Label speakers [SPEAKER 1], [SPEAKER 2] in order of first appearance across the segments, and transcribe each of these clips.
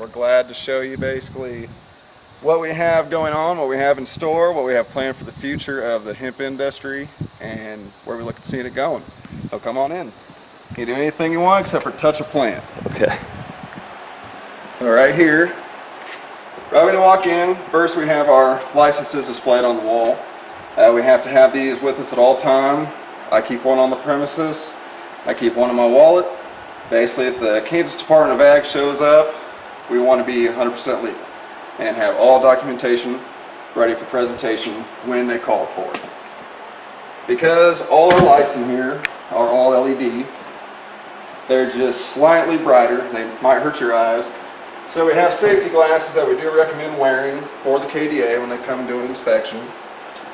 [SPEAKER 1] we're glad to show you basically what we have going on, what we have in store, what we have planned for the future of the hemp industry, and where we look at seeing it going. So come on in. You do anything you want except for touch a plant.
[SPEAKER 2] Okay.
[SPEAKER 1] All right, here, right when you walk in, first we have our licenses displayed on the wall. We have to have these with us at all time. I keep one on the premises. I keep one in my wallet. Basically, if the Kansas Department of Ag shows up, we want to be 100% legal and have all documentation ready for presentation when they call for it. Because all our lights in here are all LED, they're just slightly brighter. They might hurt your eyes. So we have safety glasses that we do recommend wearing for the KDA when they come and do an inspection,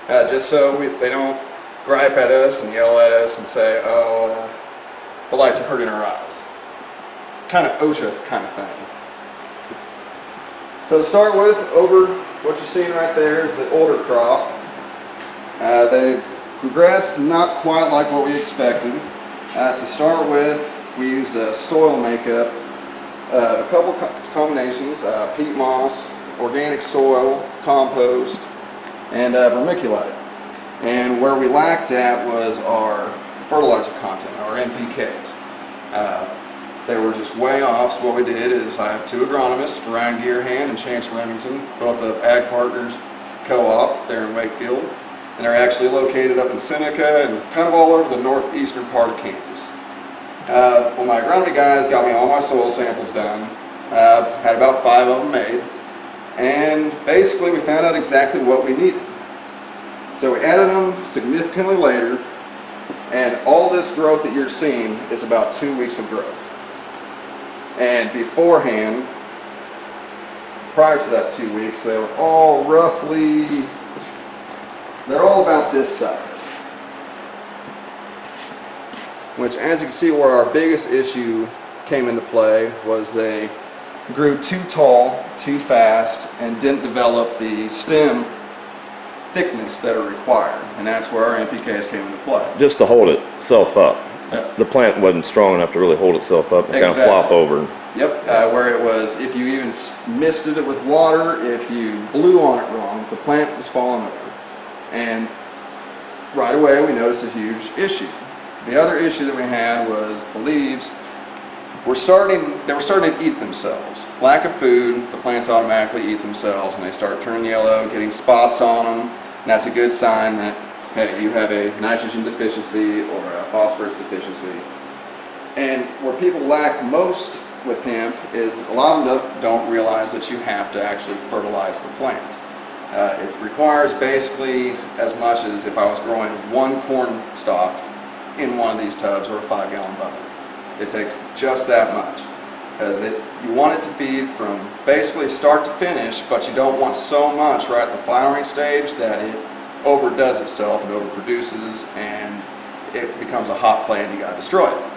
[SPEAKER 1] just so they don't gripe at us and yell at us and say, oh, the lights are hurting our eyes. Kind of OSHA kind of thing. So to start with, over what you're seeing right there is the older crop. They progressed not quite like what we expected. To start with, we used a soil makeup, a couple combinations, peat moss, organic soil, compost, and vermiculite. And where we lacked at was our fertilizer content, our NPKs. They were just way off, so what we did is I have two agronomists, Ryan Gearhand and Chance Remington, both of Ag Partners Co-op there in Wakefield. And they're actually located up in Seneca and kind of all over the northeastern part of Kansas. Well, my agronomy guys got me all my soil samples done, had about 5 of them made, and basically we found out exactly what we needed. So we added them significantly later, and all this growth that you're seeing is about 2 weeks of growth. And beforehand, prior to that 2 weeks, they were all roughly, they're all about this size. Which, as you can see, where our biggest issue came into play was they grew too tall, too fast, and didn't develop the stem thickness that are required, and that's where our NPKs came into play.
[SPEAKER 2] Just to hold itself up.
[SPEAKER 1] Yep.
[SPEAKER 2] The plant wasn't strong enough to really hold itself up and kind of flop over.
[SPEAKER 1] Yep, where it was, if you even misted it with water, if you blew on it wrong, the plant was falling over. And right away we noticed a huge issue. The other issue that we had was the leaves they were starting to eat themselves. Lack of food, the plants automatically eat themselves and they start turning yellow, getting spots on them, and that's a good sign that, hey, you have a nitrogen deficiency or a phosphorus deficiency. And where people lack most with hemp is a lot of them don't realize that you have to actually fertilize the plant. It requires basically as much as if I was growing one corn stalk in one of these tubs or a 5-gallon bucket. It takes just that much, because you want it to feed from basically start to finish, but you don't want so much right at the flowering stage that it overdoes itself and overproduces and it becomes a hot plant and you got to destroy it.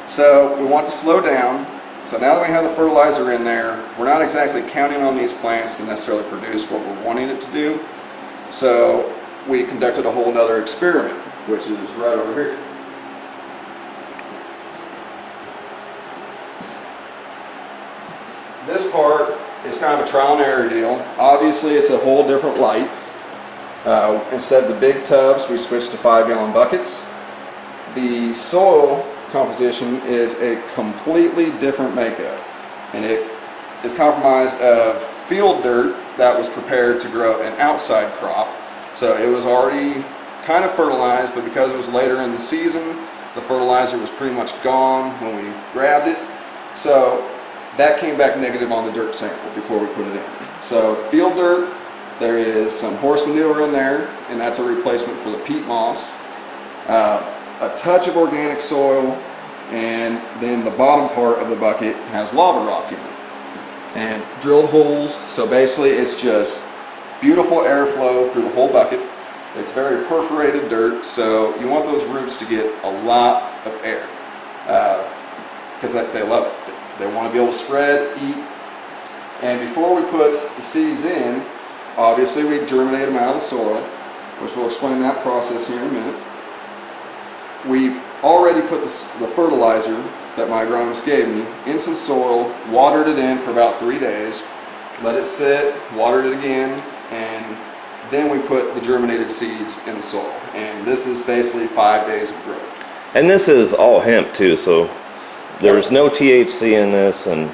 [SPEAKER 1] So we want to slow down. So now that we have the fertilizer in there, we're not exactly counting on these plants to necessarily produce what we're wanting it to do. So we conducted a whole other experiment, which is right over here. This part is kind of a trial and error deal. Obviously, it's a whole different light. Instead of the big tubs, we switched to 5-gallon buckets. The soil composition is a completely different makeup, and it is comprised of field dirt that was prepared to grow an outside crop. So it was already kind of fertilized, but because it was later in the season, the fertilizer was pretty much gone when we grabbed it. So that came back negative on the dirt sample before we put it in. So field dirt, there is some horse manure in there, and that's a replacement for the peat moss. A touch of organic soil, and then the bottom part of the bucket has lava rock in it. And drilled holes, so basically it's just beautiful airflow through the whole bucket. It's very perforated dirt, so you want those roots to get a lot of air, because they love it. They want to be able to spread, eat. And before we put the seeds in, obviously we germinate them out of the soil, which we'll explain that process here in a minute. We already put the fertilizer that my agronomist gave me into the soil, watered it in for about 3 days, let it sit, watered it again, and then we put the germinated seeds in the soil. And this is basically 5 days of growth.
[SPEAKER 2] And this is all hemp too, so there's no THC in this, and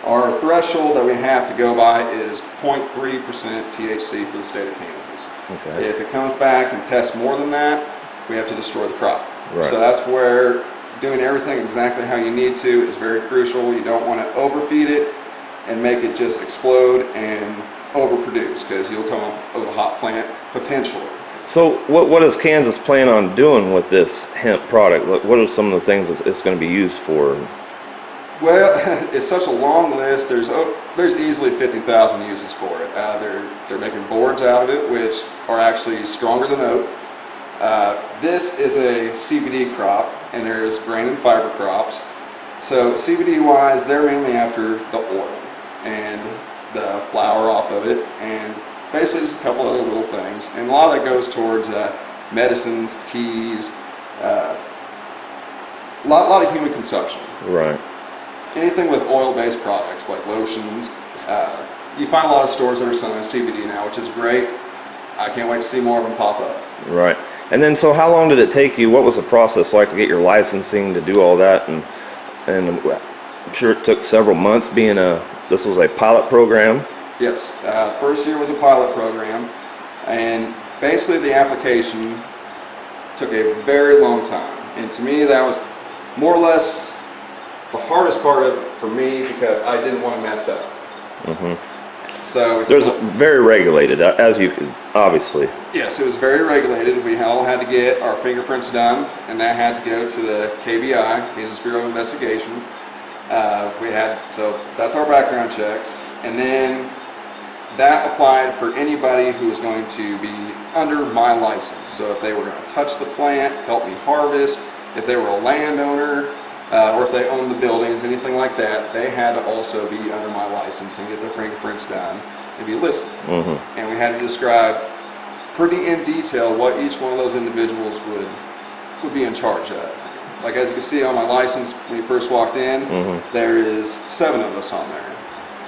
[SPEAKER 1] our threshold that we have to go by is 0.3% THC for the state of Kansas.
[SPEAKER 2] okay.
[SPEAKER 1] If it comes back and tests more than that, we have to destroy the crop.
[SPEAKER 2] Right.
[SPEAKER 1] So that's where doing everything exactly how you need to is very crucial. You don't want to overfeed it and make it just explode and overproduce, because you'll come up with a hot plant potentially.
[SPEAKER 2] So what does Kansas plan on doing with this hemp product? What are some of the things it's going to be used for?
[SPEAKER 1] Well, it's such a long list. There's easily 50,000 uses for it. They're making boards out of it, which are actually stronger than oak. This is a CBD crop, and there's grain and fiber crops. So CBD wise, they're mainly after the oil and the flour off of it, and basically just a couple other little things. And a lot of that goes towards medicines, teas, a lot of human consumption.
[SPEAKER 2] Right.
[SPEAKER 1] Anything with oil-based products like lotions. You find a lot of stores that are selling CBD now, which is great. I can't wait to see more of them pop up.
[SPEAKER 2] Right. And then, so how long did it take you? What was the process like to get your licensing to do all that? And I'm sure it took several months, being this was a pilot program.
[SPEAKER 1] Yes, first year was a pilot program, and basically the application took a very long time. And to me, that was more or less the hardest part of it for me, because I didn't want to mess up. So
[SPEAKER 2] There's very regulated, as you could, obviously.
[SPEAKER 1] Yes, it was very regulated. We all had to get our fingerprints done, and that had to go to the KBI, Kansas Bureau of Investigation. So that's our background checks, and then that applied for anybody who was going to be under my license. So if they were going to touch the plant, help me harvest, if they were a landowner, or if they owned the buildings, anything like that, they had to also be under my license and get their fingerprints done and be listed. And we had to describe pretty in detail what each one of those individuals would be in charge of. Like, as you can see on my license, when you first walked in, there is 7 of us on there.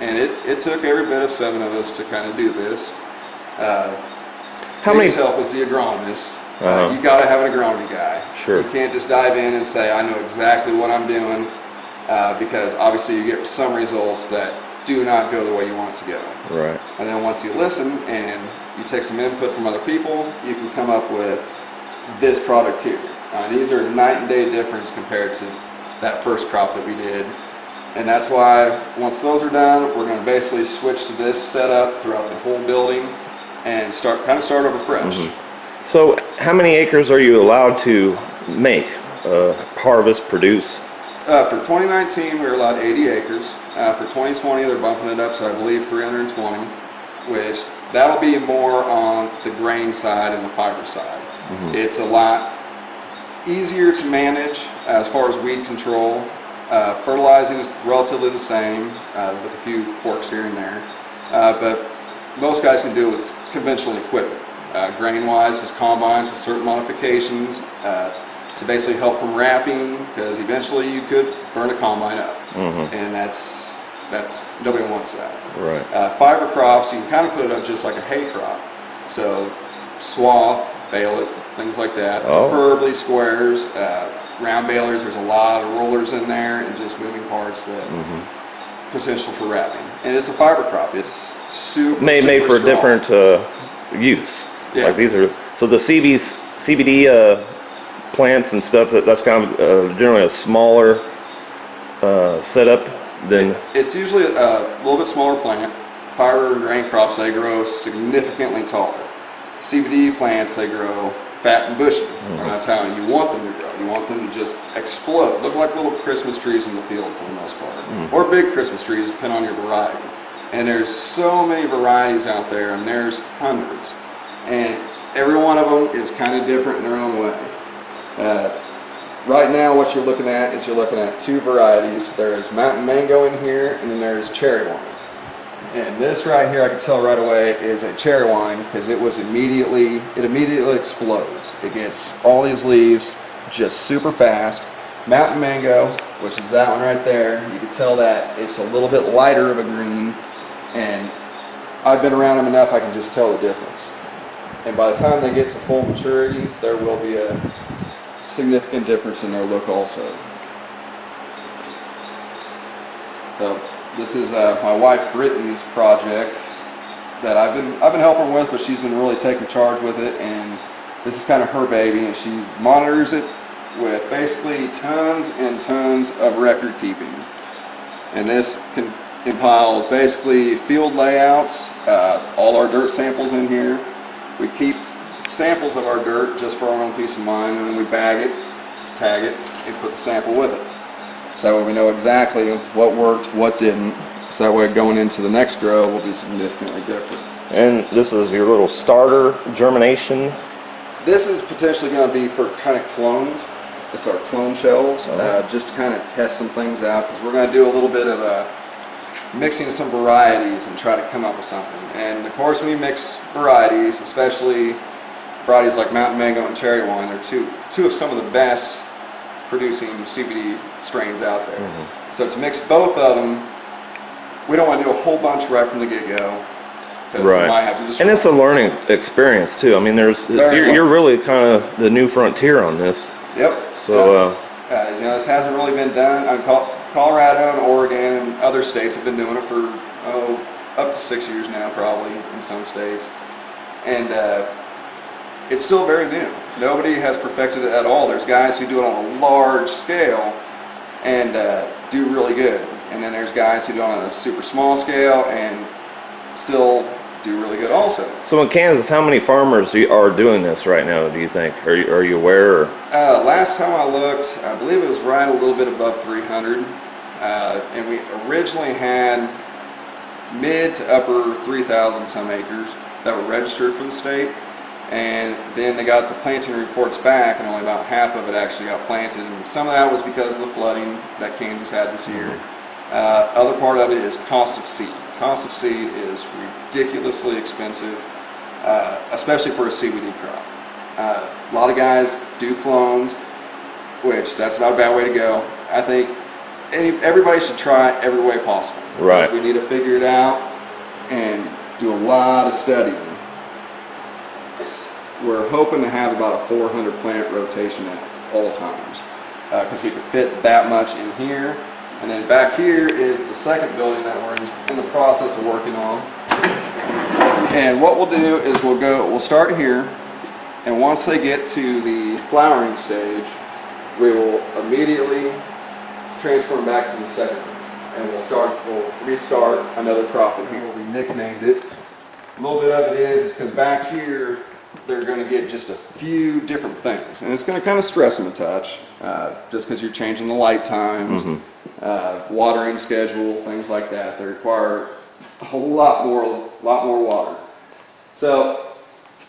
[SPEAKER 1] And it took every bit of 7 of us to kind of do this.
[SPEAKER 2] How many
[SPEAKER 1] help was the agronomist. You got to have an agronomy guy.
[SPEAKER 2] Sure.
[SPEAKER 1] You can't just dive in and say, I know exactly what I'm doing, because obviously you get some results that do not go the way you want it to go.
[SPEAKER 2] Right.
[SPEAKER 1] And then once you listen and you take some input from other people, you can come up with this product here. These are night and day difference compared to that first crop that we did. And that's why once those are done, we're going to basically switch to this setup throughout the whole building and start over fresh.
[SPEAKER 2] So how many acres are you allowed to make, harvest, produce?
[SPEAKER 1] For 2019, we were allowed 80 acres. For 2020, they're bumping it up to, I believe, 320, which that'll be more on the grain side and the fiber side. It's a lot easier to manage as far as weed control. Fertilizing is relatively the same, with a few forks here and there, but most guys can do it with conventional equipment. Grain-wise, just combines with certain modifications to basically help from wrapping, because eventually you could burn a combine up, and that's nobody wants that.
[SPEAKER 2] Right.
[SPEAKER 1] Fiber crops, you can kind of put it up just like a hay crop, so swath, bale it, things like that. Preferably squares. Round balers, there's a lot of rollers in there and just moving parts that potential for wrapping. And it's a fiber crop. It's super
[SPEAKER 2] Made for
[SPEAKER 1] strong.
[SPEAKER 2] a different use.
[SPEAKER 1] Yeah.
[SPEAKER 2] Like these are, so the CBD plants and stuff, that's kind of generally a smaller setup than...
[SPEAKER 1] It's usually a little bit smaller plant. Fiber and grain crops, they grow significantly taller. CBD plants, they grow fat and bushy. And that's how you want them to grow. You want them to just explode. Look like little Christmas trees in the field for the most part. Or big Christmas trees, depending on your variety. And there's so many varieties out there, and there's hundreds. And every one of them is kind of different in their own way. Right now what you're looking at is 2 varieties. There is mountain mango in here, and then there's cherry wine. And this right here, I can tell right away, is a cherry wine, because it immediately explodes. It gets all these leaves just super fast. Mountain mango, which is that one right there, you can tell that it's a little bit lighter of a green, and I've been around them enough I can just tell the difference. And by the time they get to full maturity, there will be a significant difference in their look also. So this is my wife Brittany's project that I've been helping with, but she's been really taking charge with it, and this is kind of her baby, and she monitors it with basically tons and tons of record keeping. And this compiles basically field layouts, all our dirt samples in here. We keep samples of our dirt just for our own peace of mind, and then we bag it, tag it, and put the sample with it. So we know exactly what worked, what didn't, so that way going into the next grow will be significantly different.
[SPEAKER 2] And this is your little starter germination?
[SPEAKER 1] This is potentially going to be for kind of clones. It's our clone shells, just to kind of test some things out, because we're going to do a little bit of mixing some varieties and try to come up with something. And of course when you mix varieties, especially varieties like Mountain Mango and Cherry Wine, they're two of some of the best producing CBD strains out there. Mm-hmm. So to mix both of them, we don't want to do a whole bunch right from the get-go.
[SPEAKER 2] Right.
[SPEAKER 1] We might have to destroy
[SPEAKER 2] and it's a learning experience too. I mean, you're really kind of the new frontier on this.
[SPEAKER 1] Yep.
[SPEAKER 2] So
[SPEAKER 1] you know, this hasn't really been done. Colorado and Oregon and other states have been doing it for up to 6 years now, probably in some states, and it's still very new. Nobody has perfected it at all. There's guys who do it on a large scale and do really good, and then there's guys who do it on a super small scale and still do really good also.
[SPEAKER 2] So in Kansas, how many farmers are doing this right now, do you think? Are you aware? Or?
[SPEAKER 1] Last time I looked, I believe it was right a little bit above 300. And we originally had mid to upper 3,000 some acres that were registered for the state. And then they got the planting reports back, and only about half of it actually got planted. And some of that was because of the flooding that Kansas had this year. Other part of it is cost of seed. Cost of seed is ridiculously expensive, especially for a CBD crop. A lot of guys do clones, which that's not a bad way to go. I think everybody should try every way possible.
[SPEAKER 2] Right.
[SPEAKER 1] We need to figure it out and do a lot of studying. We're hoping to have about a 400 plant rotation at all times, because we could fit that much in here. And then back here is the second building that we're in the process of working on. And what we'll do is we'll start here, and once they get to the flowering stage, we will immediately transfer them back to the second one. And we'll restart another crop in here. We nicknamed it. A little bit of it is because back here, they're going to get just a few different things. And it's going to kind of stress them a touch, just because you're changing the light times, watering schedule, things like that. They require a lot more water. So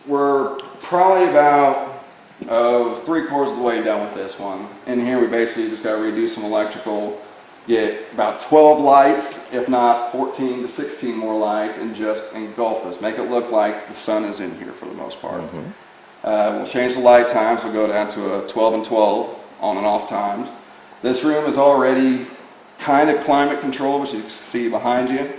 [SPEAKER 1] we're probably about 3/4 of the way done with this one. In here we basically just got to redo some electrical, get about 12 lights, if not 14 to 16 more lights, and just engulf this. Make it look like the sun is in here for the most part. We'll change the light times. We'll go down to a 12 and 12 on and off times. This room is already kind of climate controlled, which you can see behind you.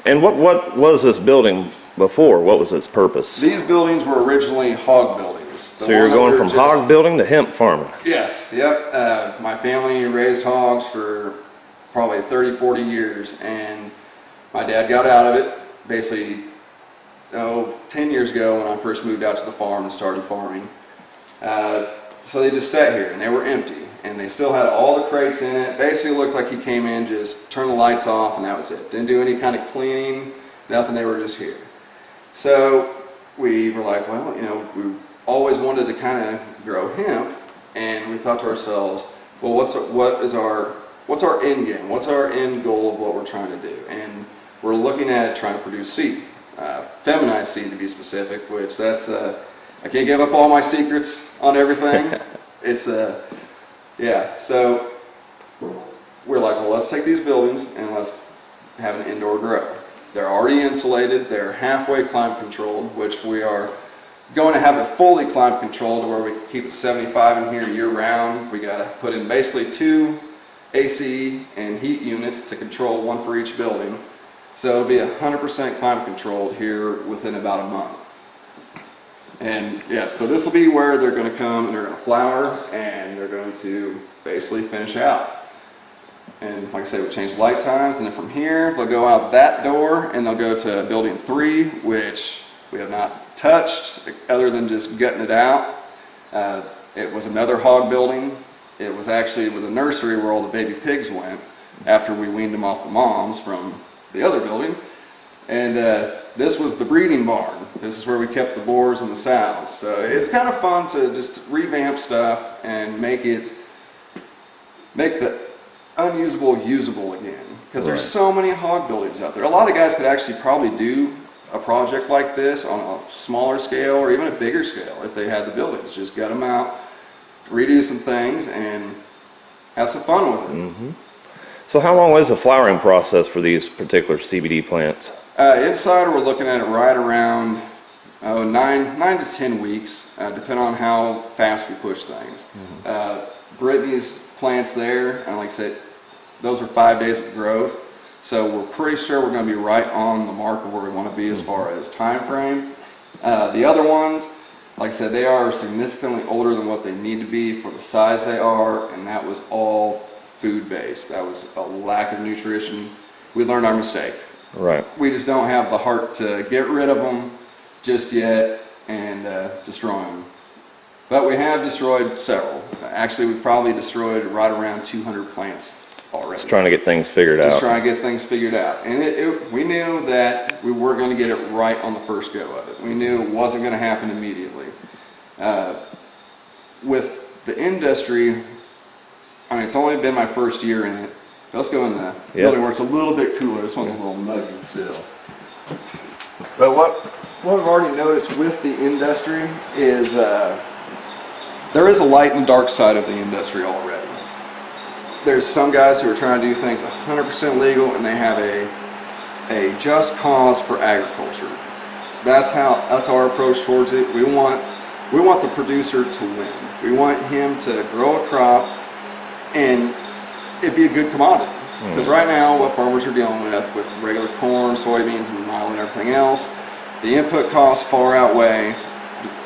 [SPEAKER 2] And what was this building before? What was its purpose?
[SPEAKER 1] These buildings were originally hog buildings.
[SPEAKER 2] So you're going from hog building to hemp farming?
[SPEAKER 1] Yes, yep. My family raised hogs for probably 30, 40 years, and my dad got out of it basically 10 years ago when I first moved out to the farm and started farming. So they just sat here and they were empty, and they still had all the crates in it. Basically looked like he came in, just turned the lights off, and that was it. Didn't do any kind of cleaning, nothing. They were just here. So we were like, well, we always wanted to kind of grow hemp, and we thought to ourselves, well, what's our end game? What's our end goal of what we're trying to do? And we're looking at trying to produce seed, feminized seed to be specific, which that's I can't give up all my secrets on everything. It's yeah. So we're like, well, let's take these buildings and let's have an indoor grow. They're already insulated. They're halfway climate controlled, which we are going to have it fully climate controlled to where we can keep it 75 in here year round. We got to put in basically 2 AC and heat units to control, 1 for each building. So it'll be 100% climate controlled here within about a month. And yeah, so this will be where they're going to come and they're going to flower and they're going to basically finish out. And like I said, we change light times, and then from here they'll go out that door and they'll go to building 3, which we have not touched other than just gutting it out. It was another hog building. It was actually with a nursery where all the baby pigs went after we weaned them off the moms from the other building. And this was the breeding barn. This is where we kept the boars and the sows. So it's kind of fun to just revamp stuff and make the unusable usable again. Because there's so many hog buildings out there. A lot of guys could actually probably do a project like this on a smaller scale or even a bigger scale if they had the buildings. Just gut them out, redo some things, and have some fun with it.
[SPEAKER 2] Mm-hmm. So how long is the flowering process for these particular CBD plants?
[SPEAKER 1] Inside, we're looking at it right around 9 to 10 weeks, depending on how fast we push things. Mm-hmm. Brittany's plants there, and like I said, those are 5 days of growth. So we're pretty sure we're going to be right on the mark of where we want to be as far as time frame. The other ones, like I said, they are significantly older than what they need to be for the size they are, and that was all food-based. That was a lack of nutrition. We learned our mistake.
[SPEAKER 2] Right.
[SPEAKER 1] We just don't have the heart to get rid of them just yet and destroy them. But we have destroyed several. Actually, we've probably destroyed right around 200 plants already.
[SPEAKER 2] Just trying to get things figured out.
[SPEAKER 1] Just trying to get things figured out. And we knew that we weren't going to get it right on the first go of it. We knew it wasn't going to happen immediately. With the industry, I mean, it's only been my first year in it. Let's go in the building where it's a little bit cooler. This one's a little muggy still. But what we've already noticed with the industry is there is a light and dark side of the industry already. There's some guys who are trying to do things 100% legal, and they have a just cause for agriculture. That's our approach towards it. We want the producer to win. We want him to grow a crop and it'd be a good commodity. Because right now, what farmers are dealing with regular corn, soybeans, and milo and everything else, the input costs far outweigh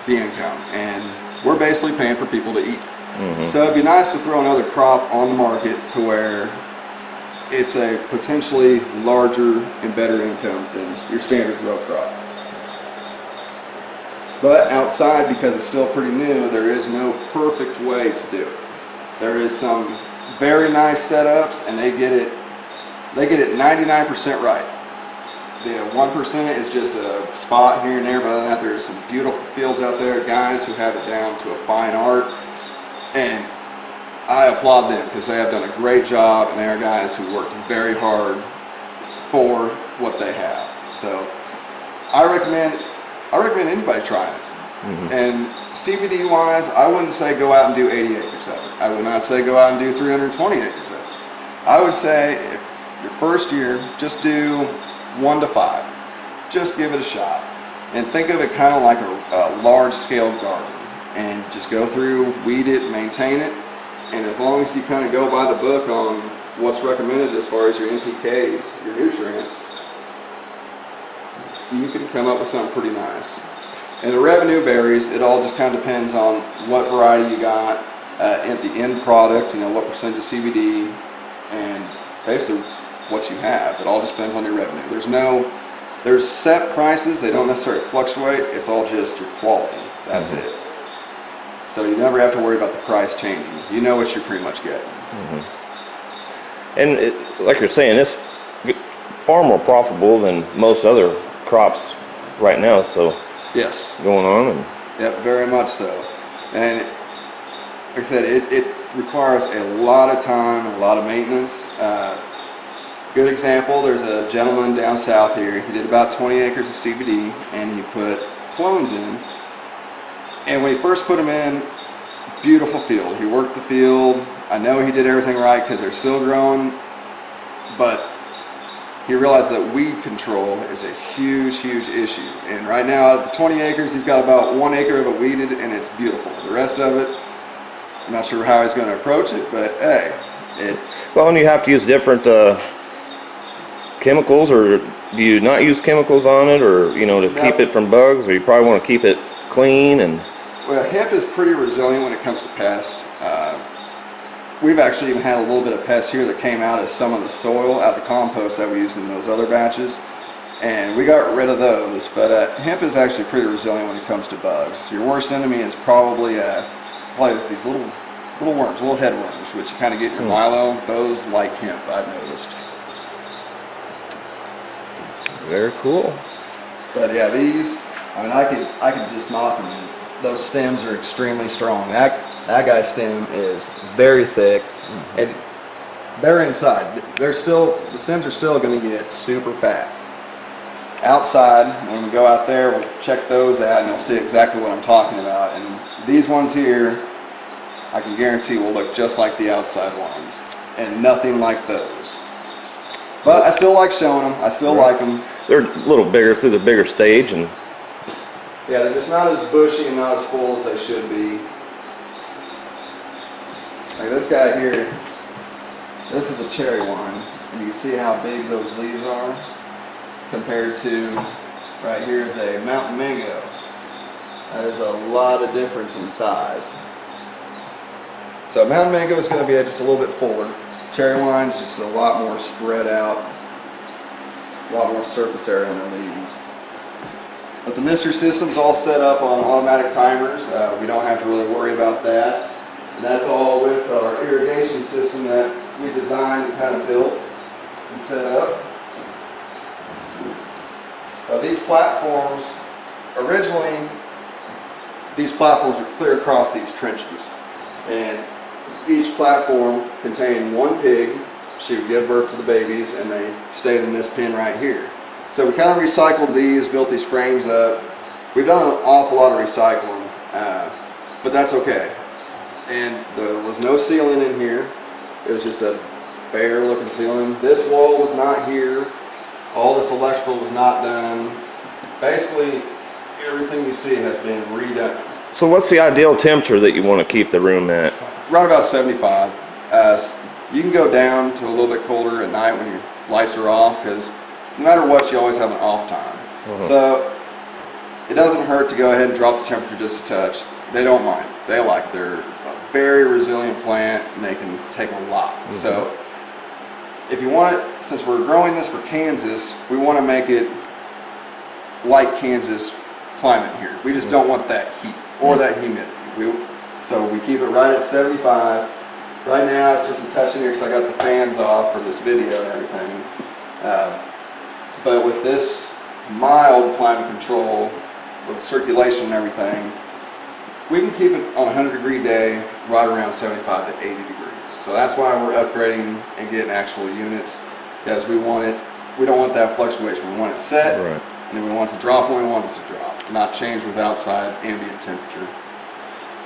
[SPEAKER 1] the income, and we're basically paying for people to eat. So it'd be nice to throw another crop on the market to where it's a potentially larger and better income than your standard row crop. But outside, because it's still pretty new, there is no perfect way to do it. There is some very nice setups, and they get it 99% right. The 1% is just a spot here and there, but other than that, there's some beautiful fields out there, guys who have it down to a fine art, and I applaud them because they have done a great job, and they are guys who worked very hard for what they have. So I recommend anybody trying it. And CBD wise, I wouldn't say go out and do 80 acres of it. I would not say go out and do 320 acres of it. I would say if your first year, just do 1 to 5. Just give it a shot. And think of it kind of like a large scale garden. And just go through, weed it, maintain it. And as long as you kind of go by the book on what's recommended as far as your NPKs, your nutrients, you can come up with something pretty nice. And the revenue varies. It all just kind of depends on what variety you got, at the end product, what percentage of CBD, and basically what you have. It all just depends on your revenue. There's set prices. They don't necessarily fluctuate. It's all just your quality. That's it. So you never have to worry about the price changing. You know what you're pretty much getting.
[SPEAKER 2] And like you're saying, it's far more profitable than most other crops right now. So
[SPEAKER 1] yes,
[SPEAKER 2] going on and
[SPEAKER 1] yep, very much so. And like I said, it requires a lot of time and a lot of maintenance. Good example, there's a gentleman down south here. He did about 20 acres of CBD, and he put clones in. And when he first put them in, beautiful field. He worked the field. I know he did everything right because they're still growing, but he realized that weed control is a huge issue. And right now, out of the 20 acres, he's got about 1 acre of it weeded, and it's beautiful. The rest of it, I'm not sure how he's going to approach it, but hey,
[SPEAKER 2] Well, and you have to use different chemicals, or do you not use chemicals on it, or to keep it from bugs, or you probably want to keep it clean and.
[SPEAKER 1] Well, hemp is pretty resilient when it comes to pests. We've actually even had a little bit of pests here that came out of some of the soil, out of the compost that we used in those other batches, and we got rid of those. But hemp is actually pretty resilient when it comes to bugs. Your worst enemy is probably these little worms, little head worms, which you kind of get in your milo. Those like hemp, I've noticed.
[SPEAKER 2] Very cool.
[SPEAKER 1] But yeah, these, I mean, I could just knock them. And those stems are extremely strong. That guy's stem is very thick, and they're inside. The stems are still going to get super fat. Outside, when we go out there, we'll check those out, and you'll see exactly what I'm talking about. And these ones here, I can guarantee will look just like the outside ones, and nothing like those. But I still like showing them. I still like them.
[SPEAKER 2] They're a little bigger through the bigger stage, and
[SPEAKER 1] yeah, they're just not as bushy and not as full as they should be. Like this guy here, this is a cherry wine, and you can see how big those leaves are compared to right here is a mountain mango. That is a lot of difference in size. So mountain mango is going to be just a little bit fuller. Cherry wine's just a lot more spread out, a lot more surface area on the leaves. But the mister system's all set up on automatic timers. We don't have to really worry about that. And that's all with our irrigation system that we designed and kind of built and set up. These platforms, originally, these platforms were clear across these trenches. And each platform contained one pig. She would give birth to the babies, and they stayed in this pen right here. So we kind of recycled these, built these frames up. We've done an awful lot of recycling, but that's okay. And there was no ceiling in here. It was just a bare looking ceiling. This wall was not here. All this electrical was not done. Basically, everything you see has been redone.
[SPEAKER 2] so what's the ideal temperature that you want to keep the room at?
[SPEAKER 1] Right about 75. You can go down to a little bit colder at night when your lights are off, because no matter what, you always have an off time. So it doesn't hurt to go ahead and drop the temperature just a touch. They don't mind. They like it. They're a very resilient plant, and they can take a lot. So if you want it, since we're growing this for Kansas, we want to make it like Kansas climate here. We just don't want that heat or that humidity. So we keep it right at 75. Right now it's just a touch in here because I got the fans off for this video and everything. But with this mild climate control, with circulation and everything, we can keep it on a 100-degree day right around 75 to 80 degrees. So that's why we're upgrading and getting actual units, because we want it. We don't want that fluctuation. We want it set,
[SPEAKER 2] Right.
[SPEAKER 1] and then we want it to drop when we want it to drop, not change with outside ambient temperature.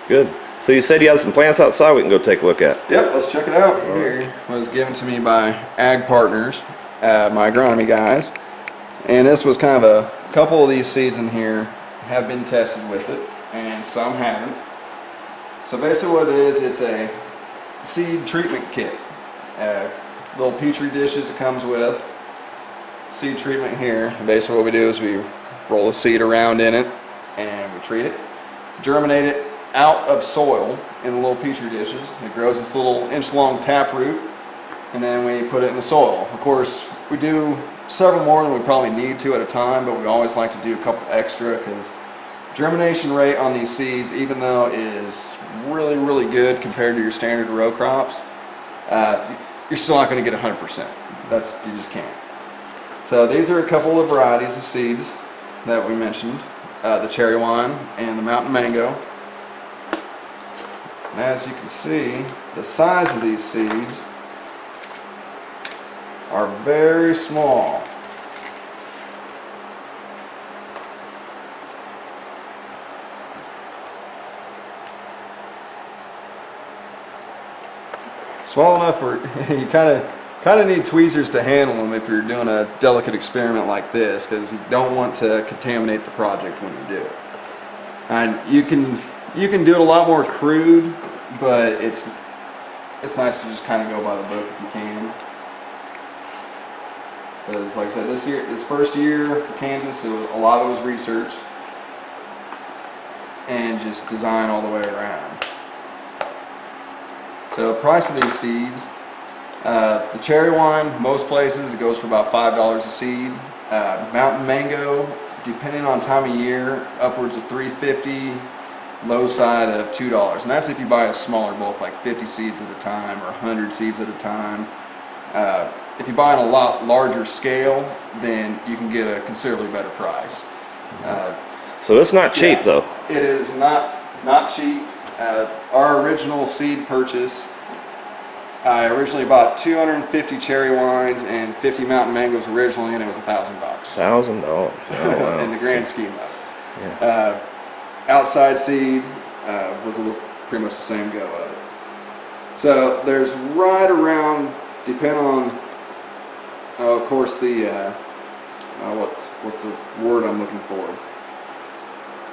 [SPEAKER 2] Good. So you said you have some plants outside we can go take a look at.
[SPEAKER 1] Yep, let's check it out. Here was given to me by Ag Partners, my agronomy guys, and this was kind of a couple of these seeds in here have been tested with it, and some haven't. So basically what it is, it's a seed treatment kit. Little petri dishes it comes with. Seed treatment here. And basically what we do is we roll a seed around in it, and we treat it, germinate it out of soil in the little petri dishes. It grows this little inch-long taproot, and then we put it in the soil. Of course, we do several more than we probably need to at a time, but we always like to do a couple extra, because germination rate on these seeds, even though it is really, really good compared to your standard row crops, you're still not going to get 100%. You just can't. So these are a couple of varieties of seeds that we mentioned, the cherry wine and the mountain mango. And as you can see, the size of these seeds are very small. Small enough where you kind of kind of need tweezers to handle them if you're doing a delicate experiment like this, because you don't want to contaminate the project when you do it. And you can do it a lot more crude, but it's nice to just kind of go by the book if you can. Because like I said, this first year for Kansas, a lot of it was research and just design all the way around. So price of these seeds, the cherry wine, most places it goes for about $5 a seed. Mountain mango, depending on time of year, upwards of $3.50, low side of $2. And that's if you buy a smaller bulk, like 50 seeds at a time or 100 seeds at a time. If you buy on a lot larger scale, then you can get a considerably better price.
[SPEAKER 2] So it's not cheap though.
[SPEAKER 1] It is not cheap. Our original seed purchase, I originally bought 250 cherry wines and 50 mountain mangoes originally, and it was $1,000.
[SPEAKER 2] $1,000. Oh, wow.
[SPEAKER 1] In the grand scheme of it.
[SPEAKER 2] Yeah.
[SPEAKER 1] Outside seed was pretty much the same go of it. So there's right around, depending on, of course, the what's the word I'm looking for?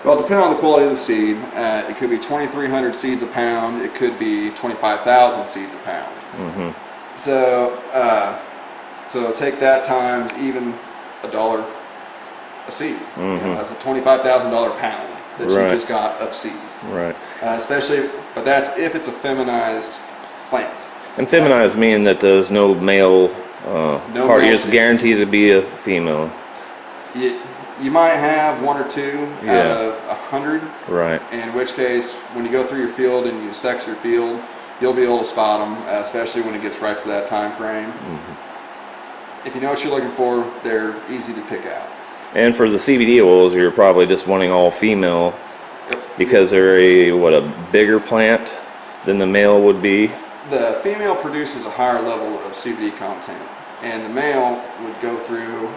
[SPEAKER 1] Well, depending on the quality of the seed, it could be 2,300 seeds a pound. It could be 25,000 seeds a pound.
[SPEAKER 2] Mm-hmm.
[SPEAKER 1] So take that times even $1 a seed.
[SPEAKER 2] Mm-hmm.
[SPEAKER 1] You know, that's a $25,000 pound that you just got of seed.
[SPEAKER 2] Right.
[SPEAKER 1] But that's if it's a feminized plant.
[SPEAKER 2] And feminized meaning that there's no male party is guaranteed to be a female.
[SPEAKER 1] You might have one or two out of 100.
[SPEAKER 2] Right.
[SPEAKER 1] In which case, when you go through your field and you sex your field, you'll be able to spot them, especially when it gets right to that time frame. Mm-hmm. If you know what you're looking for, they're easy to pick out.
[SPEAKER 2] And for the CBD oils, you're probably just wanting all female because they're a bigger plant than the male would be.
[SPEAKER 1] The female produces a higher level of CBD content, and the male would go through,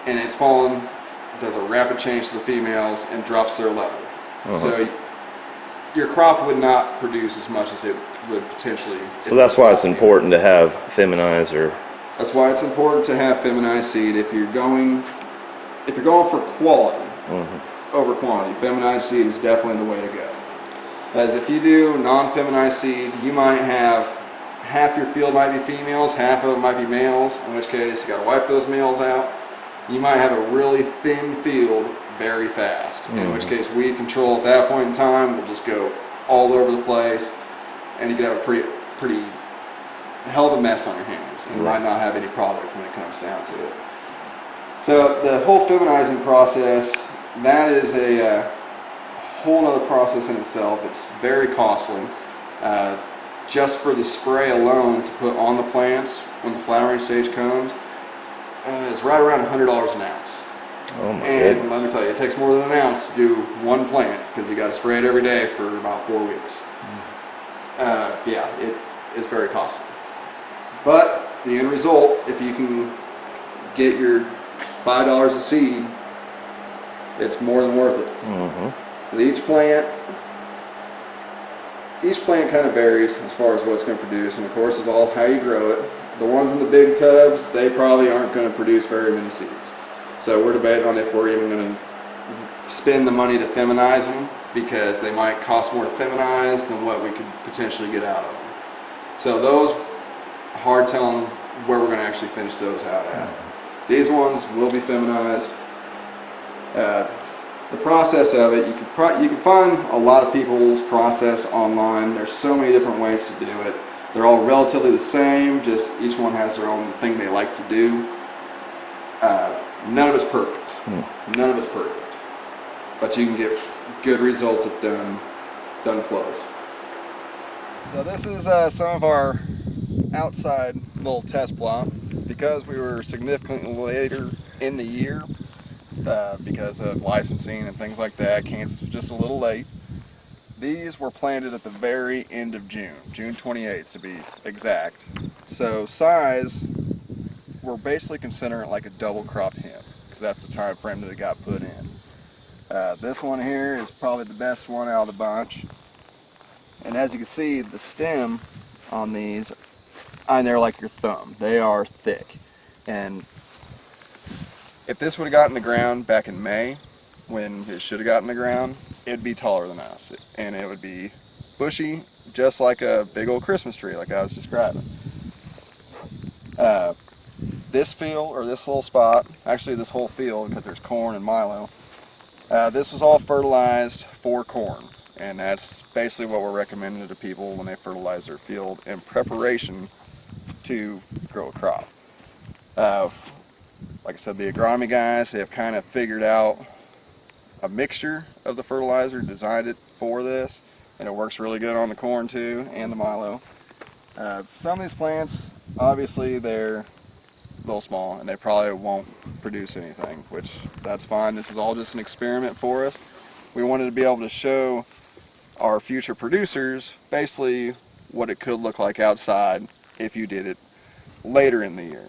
[SPEAKER 1] and its pollen does a rapid change to the females and drops their level.
[SPEAKER 2] Uh-huh.
[SPEAKER 1] So your crop would not produce as much as it would potentially.
[SPEAKER 2] So that's why it's important to have feminized or.
[SPEAKER 1] That's why it's important to have feminized seed. If you're going for quality over quantity, feminized seed is definitely the way to go. As if you do non-feminized seed, you might have half your field might be females, half of it might be males, in which case you got to wipe those males out. You might have a really thin field very fast, in which case weed control at that point in time will just go all over the place, and you could have a pretty hell of a mess on your hands, and you might not have any product when it comes down to it. So the whole feminizing process, that is a whole other process in itself. It's very costly. Just for the spray alone to put on the plants when the flowering stage comes, is right around $100 an ounce.
[SPEAKER 2] Oh my
[SPEAKER 1] and
[SPEAKER 2] goodness.
[SPEAKER 1] let me tell you, it takes more than an ounce to do one plant because you got to spray it every day for about 4 weeks. Yeah, it is very costly. But the end result, if you can get your $5 a seed, it's more than worth it. Mm-hmm. Each plant kind of varies as far as what it's going to produce, and of course it's all how you grow it. The ones in the big tubs, they probably aren't going to produce very many seeds. So we're debating on if we're even going to spend the money to feminize them, because they might cost more to feminize than what we could potentially get out of them. So those, hard telling where we're going to actually finish those out at. These ones will be feminized. The process of it, you can find a lot of people's process online. There's so many different ways to do it. They're all relatively the same, just each one has their own thing they like to do. None of it's perfect. None of it's perfect. But you can get good results if done close. So this is some of our outside little test plot. Because we were significantly later in the year, because of licensing and things like that, Kansas was just a little late. These were planted at the very end of June, June 28th to be exact. So size, we're basically considering it like a double crop hemp, because that's the time frame that it got put in. This one here is probably the best one out of the bunch. And as you can see, the stem on these and they're like your thumb. They are thick. And if this would have gotten in the ground back in May, when it should have gotten in the ground, it'd be taller than us. And it would be bushy, just like a big old Christmas tree, like I was describing. This field, or this little spot, actually this whole field, because there's corn and milo, this was all fertilized for corn. And that's basically what we're recommending to people when they fertilize their field in preparation to grow a crop. Like I said, the agronomy guys, they have kind of figured out a mixture of the fertilizer, designed it for this, and it works really good on the corn too, and the milo. Some of these plants, obviously they're a little small, and they probably won't produce anything, which that's fine. This is all just an experiment for us. We wanted to be able to show our future producers basically what it could look like outside if you did it later in the year.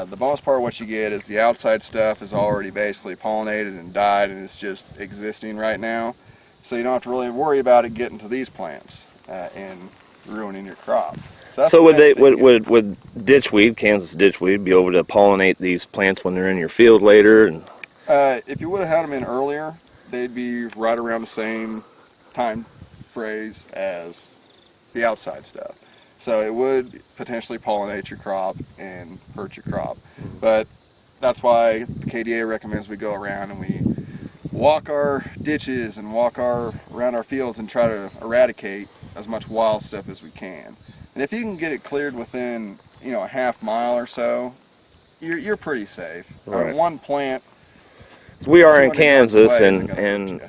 [SPEAKER 1] The most part of what you get is the outside stuff is already basically pollinated and died, and it's just existing right now. So you don't have to really worry about it getting to these plants and ruining your crop.
[SPEAKER 2] So would ditchweed, Kansas ditchweed, be able to pollinate these plants when they're in your field later? And
[SPEAKER 1] if you would have had them in earlier, they'd be right around the same time phrase as the outside stuff. So it would potentially pollinate your crop and hurt your crop. But that's why the KDA recommends we go around and we walk our ditches and walk around our fields and try to eradicate as much wild stuff as we can. And if you can get it cleared within, a half mile or so, you're pretty safe.
[SPEAKER 2] Right.
[SPEAKER 1] One plant.
[SPEAKER 2] We are in Kansas, and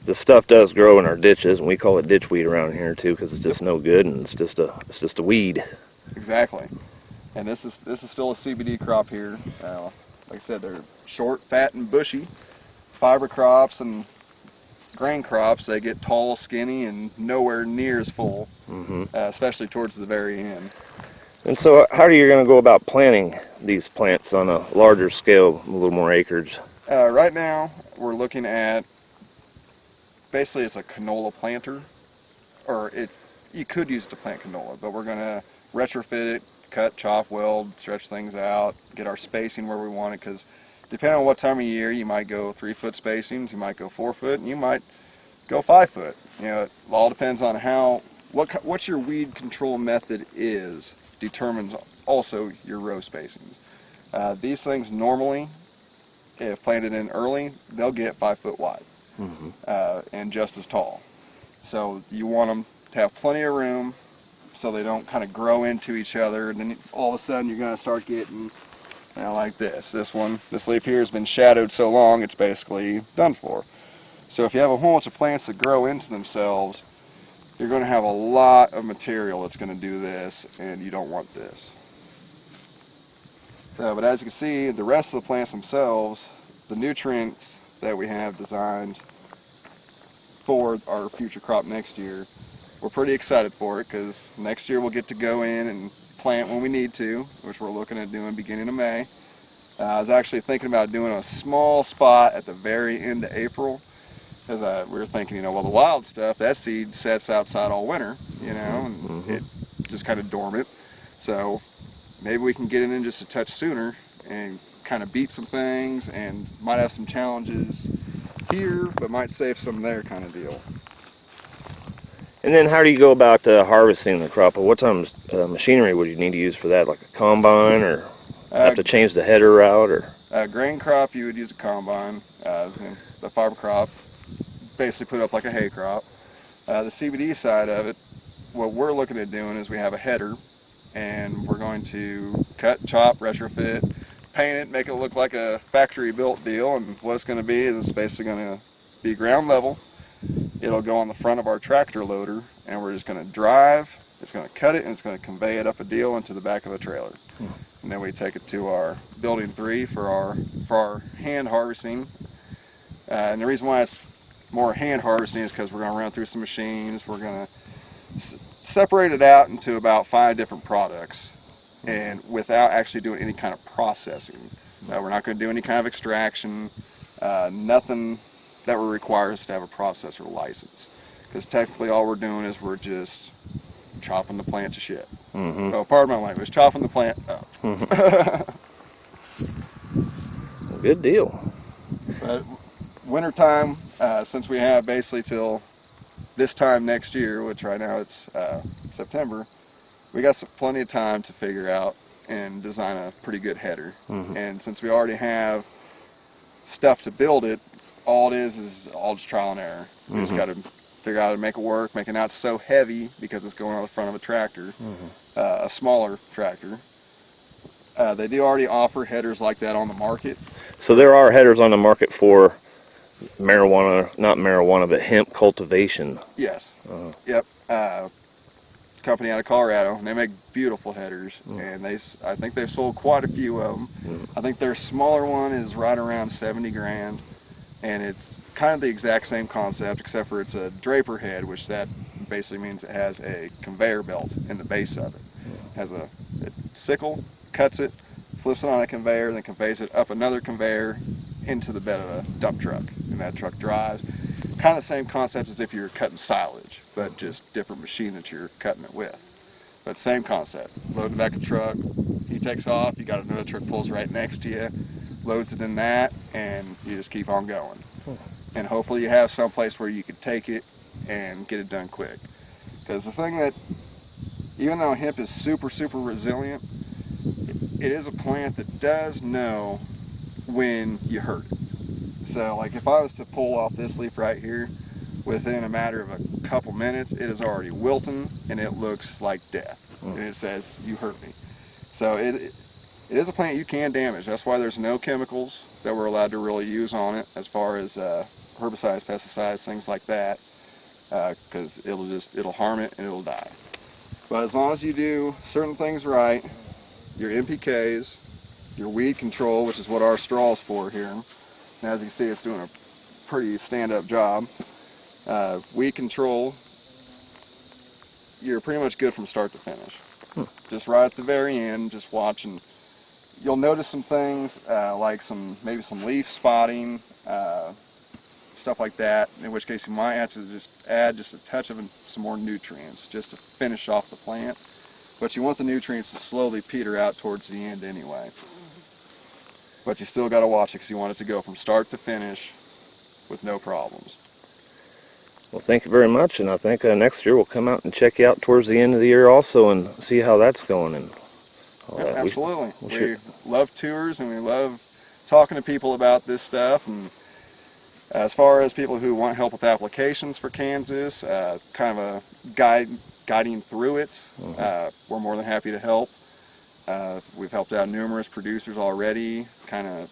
[SPEAKER 2] the stuff does grow in our ditches, and we call it ditchweed around here too, because it's just no good, and it's just a weed.
[SPEAKER 1] Exactly. And this is still a CBD crop here. Like I said, they're short, fat, and bushy. Fiber crops and grain crops, they get tall, skinny, and nowhere near as full, especially towards the very end.
[SPEAKER 2] And so how are you going to go about planting these plants on a larger scale, a little more acreage?
[SPEAKER 1] Right now, we're looking at, basically it's a canola planter, or you could use it to plant canola, but we're going to retrofit it, cut, chop, weld, stretch things out, get our spacing where we want it, because depending on what time of year, you might go 3-foot spacings, you might go 4-foot, and you might go 5-foot. It all depends on what your weed control method is, determines also your row spacings. These things normally, if planted in early, they'll get 5 foot wide and just as tall. So you want them to have plenty of room so they don't kind of grow into each other, and then all of a sudden you're going to start getting like this. This leaf here has been shadowed so long it's basically done for. So if you have a whole bunch of plants that grow into themselves, you're going to have a lot of material that's going to do this, and you don't want this. But as you can see, the rest of the plants themselves, the nutrients that we have designed for our future crop next year, we're pretty excited for it, because next year we'll get to go in and plant when we need to, which we're looking at doing beginning of May. I was actually thinking about doing a small spot at the very end of April, because we were thinking, well, the wild stuff, that seed sets outside all winter, and it's just kind of dormant. So maybe we can get it in just a touch sooner and kind of beat some things, and might have some challenges here, but might save some there kind of deal.
[SPEAKER 2] And then how do you go about harvesting the crop? What type of machinery would you need to use for that, like a combine, or have to change the header route? Or
[SPEAKER 1] grain crop, you would use a combine. The fiber crop, basically put up like a hay crop. The CBD side of it, what we're looking at doing is we have a header, and we're going to cut, chop, retrofit, paint it, make it look like a factory built deal. And what it's going to be is it's basically going to be ground level. It'll go on the front of our tractor loader, and we're just going to drive, it's going to cut it, and it's going to convey it up a deal into the back of a trailer. And then we take it to our building 3 for our hand harvesting. And the reason why it's more hand harvesting is because we're going to run through some machines. We're going to separate it out into about 5 different products, and without actually doing any kind of processing. We're not going to do any kind of extraction, nothing that would require us to have a processor license, because technically all we're doing is we're just chopping the plant to shit.
[SPEAKER 2] Mm-hmm.
[SPEAKER 1] Oh, pardon my language, chopping the plant up.
[SPEAKER 2] Good deal.
[SPEAKER 1] But wintertime, since we have basically till this time next year, which right now it's September, we got plenty of time to figure out and design a pretty good header.
[SPEAKER 2] Mm-hmm.
[SPEAKER 1] And since we already have stuff to build it, all it is all just trial and error. We just got to figure out how to make it work, make it not so heavy because it's going on the front of a tractor, a smaller tractor. They do already offer headers like that on the market.
[SPEAKER 2] So there are headers on the market for marijuana, not marijuana, but hemp cultivation.
[SPEAKER 1] Yes. Yep. Company out of Colorado, and they make beautiful headers, and I think they've sold quite a few of them. I think their smaller one is right around 70 grand, and it's kind of the exact same concept, except for it's a draper head, which that basically means it has a conveyor belt in the base of it. It has a sickle, cuts it, flips it on a conveyor, then conveys it up another conveyor into the bed of a dump truck, and that truck drives. Kind of the same concept as if you're cutting silage, but just different machine that you're cutting it with. But same concept. Load the back of the truck, he takes off, you got another truck pulls right next to you, loads it in that, and you just keep on going. And hopefully you have some place where you can take it and get it done quick. Because the thing that, even though hemp is super, super resilient, it is a plant that does know when you hurt it. So like if I was to pull off this leaf right here, within a matter of a couple minutes, it is already wilting and it looks like death. And it says, you hurt me. So it is a plant you can damage. That's why there's no chemicals that we're allowed to really use on it as far as herbicides, pesticides, things like that, because it'll harm it and it'll die. But as long as you do certain things right, your NPKs, your weed control, which is what our straw is for here, and as you can see, it's doing a pretty stand-up job. Weed control, you're pretty much good from start to finish. Just right at the very end, just watching. You'll notice some things like maybe some leaf spotting, stuff like that. In which case, you might have to just add just a touch of some more nutrients just to finish off the plant. But you want the nutrients to slowly peter out towards the end anyway. But you still got to watch it because you want it to go from start to finish with no problems.
[SPEAKER 2] Well, thank you very much, and I think next year we'll come out and check you out towards the end of the year also and see how that's going. And
[SPEAKER 1] absolutely. We love tours and we love talking to people about this stuff. And as far as people who want help with applications for Kansas, kind of a guiding through it, we're more than happy to help. We've helped out numerous producers already, kind of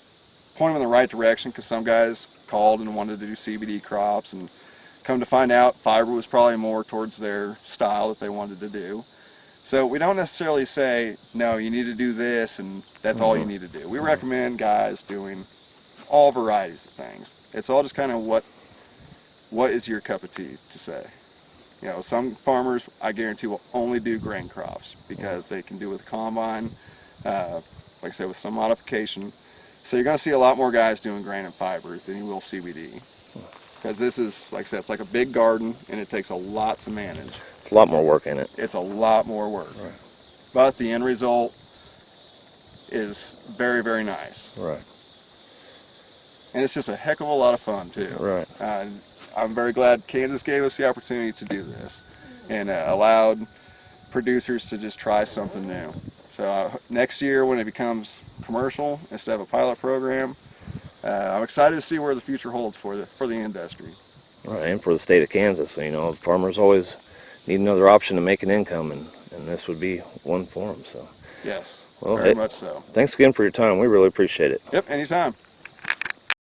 [SPEAKER 1] point them in the right direction because some guys called and wanted to do CBD crops, and come to find out fiber was probably more towards their style that they wanted to do. So we don't necessarily say, no, you need to do this and that's all you need to do. We recommend guys doing all varieties of things. It's all just kind of what is your cup of tea to say. You know, some farmers, I guarantee, will only do grain crops because they can do with the combine, like I said, with some modification. So you're going to see a lot more guys doing grain and fiber than you will CBD. Because this is, like I said, it's like a big garden and it takes a lot to manage.
[SPEAKER 2] It's a lot more work in it.
[SPEAKER 1] It's a lot more work.
[SPEAKER 2] Right.
[SPEAKER 1] But the end result is very, very nice.
[SPEAKER 2] Right.
[SPEAKER 1] And it's just a heck of a lot of fun too.
[SPEAKER 2] Right.
[SPEAKER 1] I'm very glad Kansas gave us the opportunity to do this and allowed producers to just try something new. So next year when it becomes commercial instead of a pilot program, I'm excited to see where the future holds for the industry.
[SPEAKER 2] Right, and for the state of Kansas. You know, farmers always need another option to make an income, and this would be one for them. So.
[SPEAKER 1] Yes,
[SPEAKER 2] Well,
[SPEAKER 1] very much so.
[SPEAKER 2] Thanks again for your time. We really appreciate it.
[SPEAKER 1] Yep, anytime.